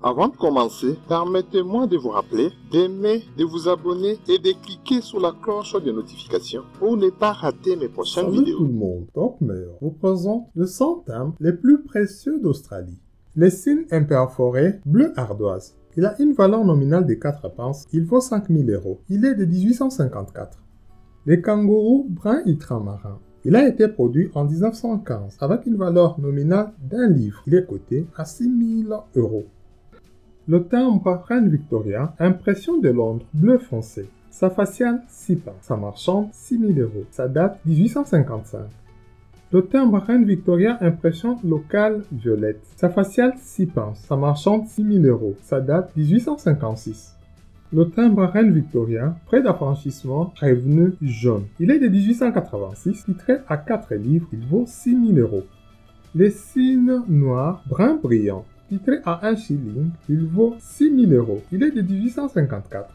Avant de commencer, permettez-moi de vous rappeler d'aimer, de vous abonner et de cliquer sur la cloche de notification pour ne pas rater mes prochaines vidéos. Salut tout le monde, Top Meilleur vous présente le 100 timbres les plus précieux d'Australie. Le signe imperforé bleu ardoise. Il a une valeur nominale de 4 pence, il vaut 5000 €. Il est de 1854. Le kangourou brun ultramarin. Il a été produit en 1915 avec une valeur nominale d'1 livre. Il est coté à 6000 €. Le timbre Reine Victoria, impression de Londres, bleu foncé. Sa faciale 6 pence, sa marchande 6000 €. Sa date 1855. Le timbre Reine Victoria, impression locale violette. Sa faciale 6 pence, sa marchande 6000 €. Sa date 1856. Le timbre Reine Victoria, prêt d'affranchissement, revenu jaune. Il est de 1886, titré à 4 livres, il vaut 6000 €. Les signes noirs brun brillant, titré à 1 shilling, il vaut 6000 €. Il est de 1854.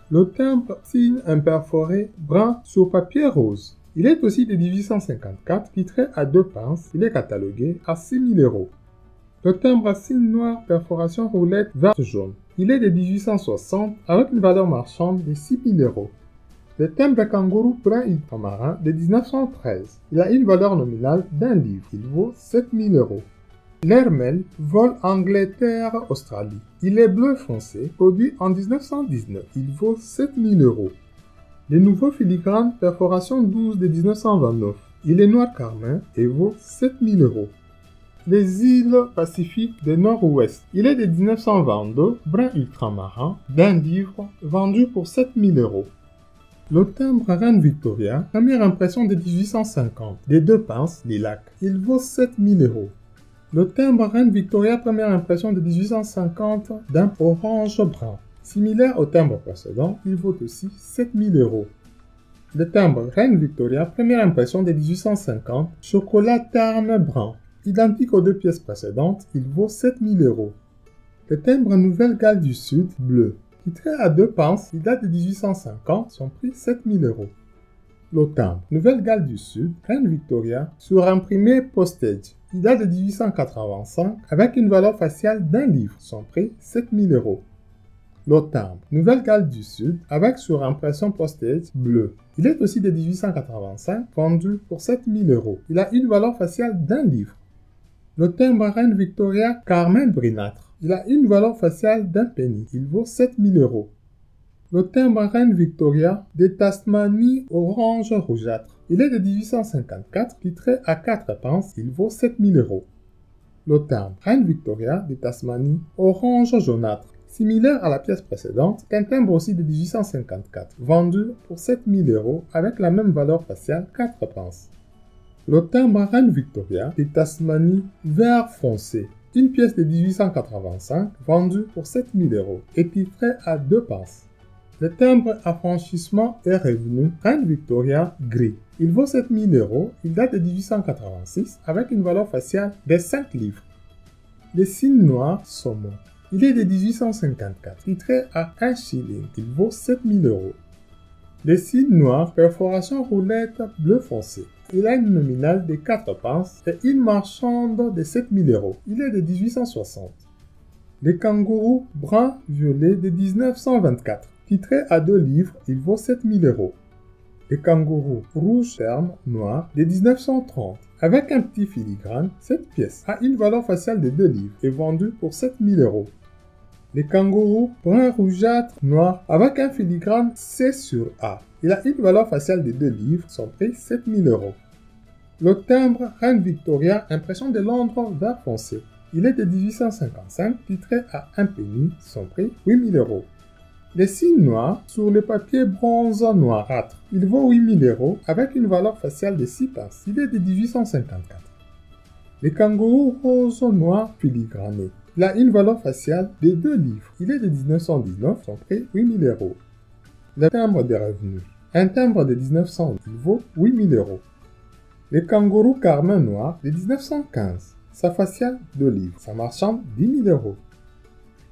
Le timbre signe imperforé brun sur papier rose. Il est aussi de 1854, titré à 2 pence, il est catalogué à 6000 €. Le timbre signe noir perforation roulette vert jaune. Il est de 1860 avec une valeur marchande de 6000 €. Le timbre kangourou brun ultramarin de 1913. Il a une valeur nominale d'1 livre. Il vaut 7000 €. L'Hermel vol Angleterre-Australie. Il est bleu foncé, produit en 1919. Il vaut 7000 €. Le nouveau filigrane perforation 12 de 1929. Il est noir carmin et vaut 7000 €. Les îles Pacifiques de Nord-Ouest. Il est de 1922, brun ultramarin, d'1 livre, vendu pour 7000 €. Le timbre Reine Victoria, première impression de 1850, de 2 pinces, lilac. Il vaut 7000 €. Le timbre Reine Victoria, première impression de 1850, d'un orange brun. Similaire au timbre précédent, il vaut aussi 7000 €. Le timbre Reine Victoria, première impression de 1850, chocolat terne brun. Identique aux 2 pièces précédentes, il vaut 7000 €. Le timbre Nouvelle-Galles du Sud, bleu. Titré à 2 pence, il date de 1850, son prix 7000 €. Le timbre Nouvelle-Galles du Sud, Reine Victoria, surimprimé postage. Il date de 1885 avec une valeur faciale d'1 livre, son prix 7000 €. Le timbre Nouvelle-Galles du Sud avec surimpression postage bleu. Il est aussi de 1885, vendu pour 7000 €. Il a une valeur faciale d'1 livre. Le timbre Reine Victoria carmin brunâtre. Il a une valeur faciale d'1 penny. Il vaut 7000 €. Le timbre Reine Victoria de Tasmanie orange rougeâtre. Il est de 1854, titré à 4 pence. Il vaut 7000 €. Le timbre Reine Victoria de Tasmanie orange jaunâtre. Similaire à la pièce précédente, un timbre aussi de 1854, vendu pour 7000 € avec la même valeur faciale 4 pence. Le timbre Reine Victoria de Tasmanie vert foncé. Une pièce de 1885, vendue pour 7000 € et titré à 2 pence. Le timbre affranchissement et revenu Reine Victoria gris. Il vaut 7000 €, il date de 1886 avec une valeur faciale de 5 livres. Le signe noir saumon. Il est de 1854, titré à 1 shilling, il vaut 7000 €. Le signe noir perforation roulette bleu foncé. Il a une nominale de 4 pence et une marchande de 7000 €. Il est de 1860. Le kangourou brun violet de 1924. Titré à 2 livres, il vaut 7000 €. Le kangourou rouge terme noir de 1930. Avec un petit filigrane, cette pièce a une valeur faciale de 2 livres et vendue pour 7000 €. Le kangourou brun rougeâtre noir avec un filigrane C sur A. Il a une valeur faciale de 2 livres, son prix 7000 €. Le timbre Reine Victoria, impression de Londres vert foncé. Il est de 1855, titré à 1 penny, son prix 8000 €. Le signe noir sur le papier bronze noirâtre. Il vaut 8000 € avec une valeur faciale de 6 pence. Il est de 1854. Le kangourou rose noir filigrané. Il a une valeur faciale de 2 livres. Il est de 1919, son prix 8000 €. Le timbre de revenu. Un timbre de 1900, il vaut 8000 €. Le kangourou carmin noir de 1915. Sa faciale 2 livres. Sa marchande 10 000 €.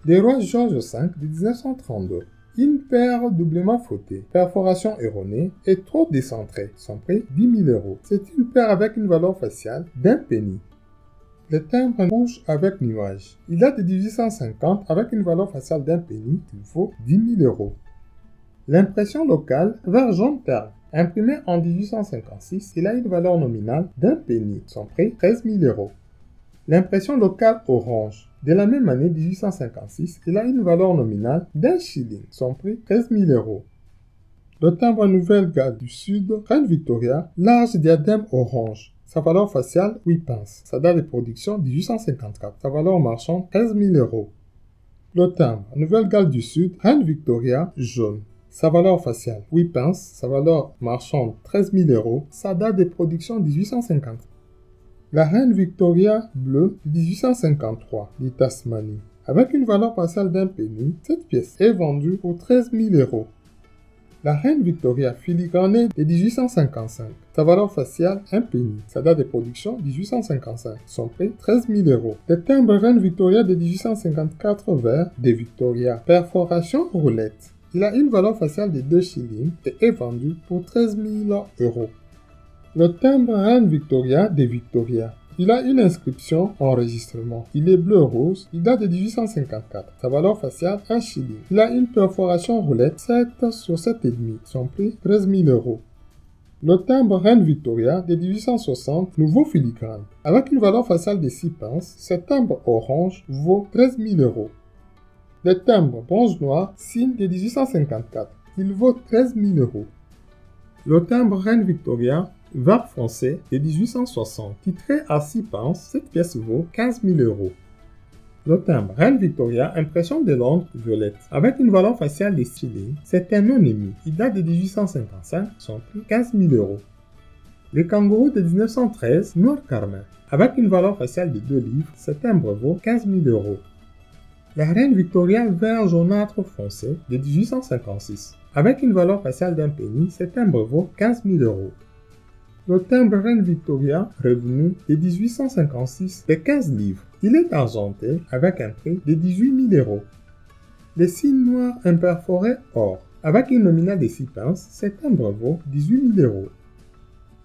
Le roi George V de 1932. Une paire doublement fautée, perforation erronée et trop décentrée. Son prix 10 000 €. C'est une paire avec une valeur faciale d'1 penny. Le timbre rouge avec nuage. Il date de 1850 avec une valeur faciale d'un penny. Il vaut 10 000 euros. L'impression locale vert jaune terre. Imprimé en 1856, il a une valeur nominale d'un penny. Son prix 13 000 euros. L'impression locale orange. De la même année 1856, il a une valeur nominale d'un shilling. Son prix 13 000 euros. Le timbre Nouvelle-Galles du Sud, Reine Victoria, large diadème orange. Sa valeur faciale 8 pence. Sa date de production 1854. Sa valeur marchande 13 000 euros. Le timbre Nouvelle-Galles du Sud, Reine Victoria, jaune. Sa valeur faciale 8 pence. Sa valeur marchande 13 000 euros. Sa date de production 1850. La Reine Victoria bleue 1853 de Tasmanie. Avec une valeur faciale d'un penny, cette pièce est vendue pour 13 000 euros. La Reine Victoria filigranée de 1855. Sa valeur faciale 1 penny. Sa date de production 1855. Son prix 13 000 euros. Le timbre Reine Victoria de 1854 vert de Victoria. Perforation roulette. Il a une valeur faciale de 2 shillings et est vendu pour 13 000 euros. Le timbre Reine Victoria de Victoria. Il a une inscription enregistrement. Il est bleu-rose. Il date de 1854. Sa valeur faciale 1 shilling. Il a une perforation roulette 7 sur 7,5. Son prix 13 000 euros. Le timbre Reine Victoria de 1860, nouveau filigrane. Avec une valeur faciale de 6 pence, ce timbre orange vaut 13 000 euros. Le timbre bronze noir, signe de 1854. Il vaut 13 000 euros. Le timbre Reine Victoria, vert foncé de 1860, titré à 6 pence, cette pièce vaut 15 000 euros. Le timbre Reine Victoria, impression de Londres, violette, avec une valeur faciale de shillings, c'est un non-émis. Il date de 1855, son prix 15 000 euros. Le kangourou de 1913, noir carmin, avec une valeur faciale de 2 livres, ce timbre vaut 15 000 euros. La Reine Victoria vert jaunâtre foncé de 1856, avec une valeur faciale d'un penny, ce timbre vaut 15 000 euros. Le timbre Reine Victoria, revenu de 1856 de 15 livres. Il est argenté avec un prix de 18 000 euros. Le signe noir imperforé or, avec une nominale de 6 pence, ce timbre vaut 18 000 euros.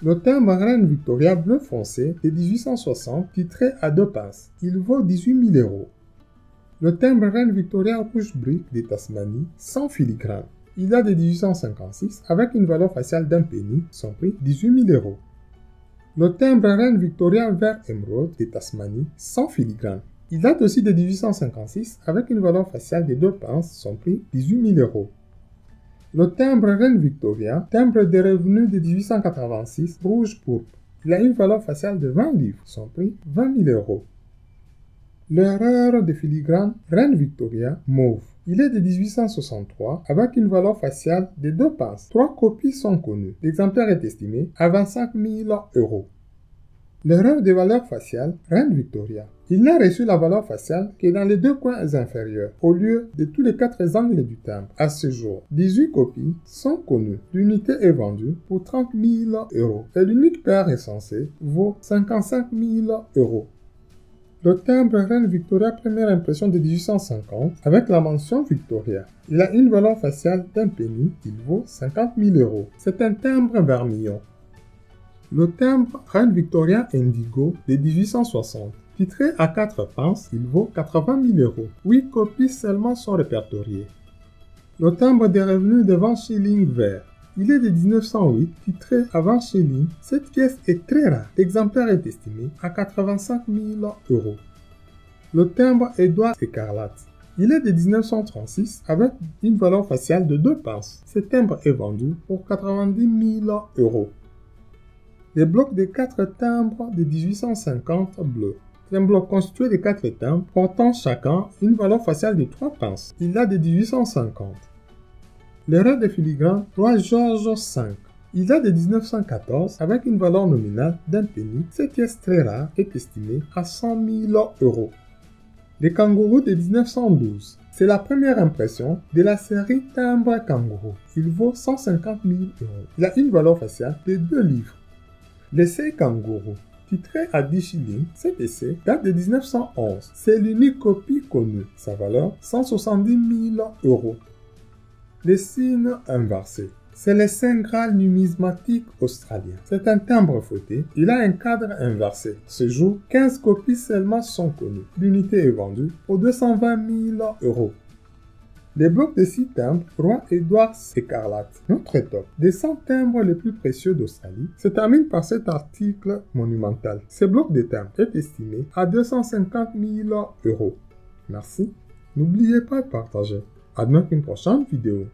Le timbre Reine Victoria bleu foncé de 1860, titré à 2 pence. Il vaut 18 000 euros. Le timbre Reine Victoria rouge brique de Tasmanie, sans filigrane. Il date de 1856 avec une valeur faciale d'un penny, son prix 18 000 euros. Le timbre Reine Victoria vert émeraude de Tasmanie, sans filigrane. Il date aussi de 1856 avec une valeur faciale de 2 pence, son prix 18 000 euros. Le timbre Reine Victoria, timbre de revenus de 1886, rouge pourpre. Il a une valeur faciale de 20 livres, son prix 20 000 euros. L'erreur de filigrane Reine Victoria, mauve. Il est de 1863 avec une valeur faciale de 2 pence. 3 copies sont connues. L'exemplaire est estimé à 25 000 euros. L'erreur de valeur faciale Reine Victoria. Il n'a reçu la valeur faciale que dans les 2 coins inférieurs, au lieu de tous les 4 angles du timbre. À ce jour, 18 copies sont connues. L'unité est vendue pour 30 000 euros et l'unique paire recensée vaut 55 000 euros. Le timbre Reine Victoria première impression de 1850 avec la mention Victoria. Il a une valeur faciale d'un penny, il vaut 50 000 euros. C'est un timbre vermillon. Le timbre Reine Victoria Indigo de 1860. Titré à 4 pence, il vaut 80 000 euros. 8 copies seulement sont répertoriées. Le timbre des revenus de 20 shillings vert. Il est de 1908, titré à 20 shillings. Cette pièce est très rare. L'exemplaire est estimé à 85 000 euros. Le timbre Édouard écarlate. Il est de 1936 avec une valeur faciale de 2 pence. Ce timbre est vendu pour 90 000 euros. Les blocs de 4 timbres de 1850 bleus. C'est un bloc constitué de 4 timbres portant chacun une valeur faciale de 3 pence. Il date de 1850. L'erreur de filigrane 3 Georges V. Il date de 1914 avec une valeur nominale d'un penny. Cette pièce très rare est estimée à 100 000 euros. Le kangourou de 1912. C'est la première impression de la série timbre kangourou. Il vaut 150 000 euros. Il a une valeur faciale de 2 livres. L'essai kangourou. Titré à 10 shillings, cet essai date de 1911. C'est l'unique copie connue. Sa valeur 170 000 euros. Les signes inversés. C'est le Saint Graal numismatique australien. C'est un timbre fauté. Il a un cadre inversé. Ce jour, 15 copies seulement sont connues. L'unité est vendue pour 220 000 €. Les blocs de 6 timbres, Roi Édouard écarlate. Notre top des 100 timbres les plus précieux d'Australie se termine par cet article monumental. Ce bloc de timbres est estimé à 250 000 €. Merci. N'oubliez pas de partager. À demain pour une prochaine vidéo.